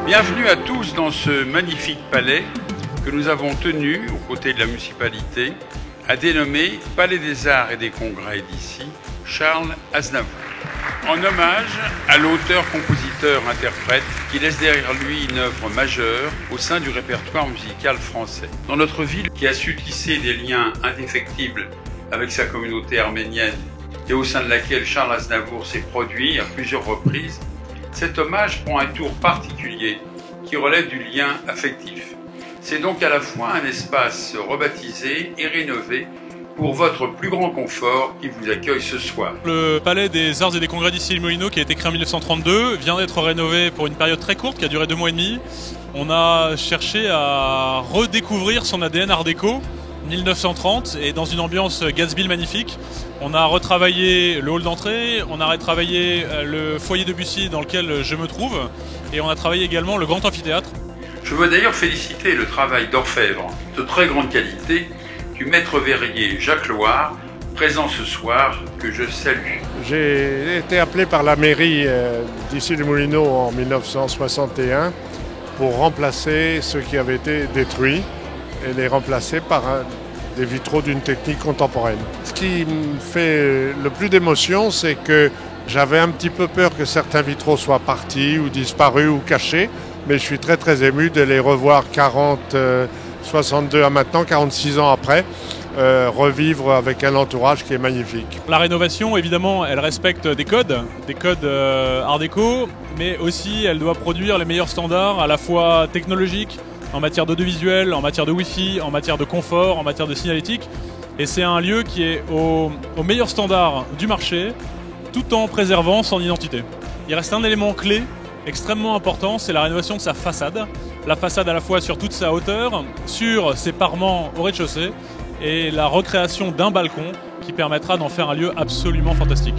Bienvenue à tous dans ce magnifique palais que nous avons tenu, aux côtés de la municipalité, à dénommer Palais des Arts et des Congrès d'ici, Charles Aznavour. En hommage à l'auteur-compositeur-interprète qui laisse derrière lui une œuvre majeure au sein du répertoire musical français. Dans notre ville qui a su tisser des liens indéfectibles avec sa communauté arménienne et au sein de laquelle Charles Aznavour s'est produit à plusieurs reprises, cet hommage prend un tour particulier qui relève du lien affectif. C'est donc à la fois un espace rebaptisé et rénové pour votre plus grand confort qui vous accueille ce soir. Le Palais des Arts et des Congrès d'Issy-les-Moulineaux, qui a été créé en 1932, vient d'être rénové pour une période très courte qui a duré 2 mois et demi. On a cherché à redécouvrir son ADN Art déco 1930 et dans une ambiance Gatsby magnifique. On a retravaillé le hall d'entrée, on a retravaillé le foyer de Bussy dans lequel je me trouve et on a travaillé également le grand amphithéâtre. Je veux d'ailleurs féliciter le travail d'orfèvre de très grande qualité du maître verrier Jacques Loire, présent ce soir, que je salue. J'ai été appelé par la mairie d'Issy-les-Moulineaux en 1961 pour remplacer ceux qui avaient été détruits et les remplacer par des vitraux d'une technique contemporaine. Ce qui me fait le plus d'émotion, c'est que j'avais un petit peu peur que certains vitraux soient partis ou disparus ou cachés, mais je suis très très ému de les revoir 62 à maintenant, 46 ans après, revivre avec un entourage qui est magnifique. La rénovation, évidemment, elle respecte des codes art déco, mais aussi elle doit produire les meilleurs standards à la fois technologiques, en matière d'audiovisuel, en matière de Wi-Fi, en matière de confort, en matière de signalétique. Et c'est un lieu qui est au meilleur standard du marché, tout en préservant son identité. Il reste un élément clé, extrêmement important, c'est la rénovation de sa façade. La façade à la fois sur toute sa hauteur, sur ses parements au rez-de-chaussée, et la recréation d'un balcon qui permettra d'en faire un lieu absolument fantastique.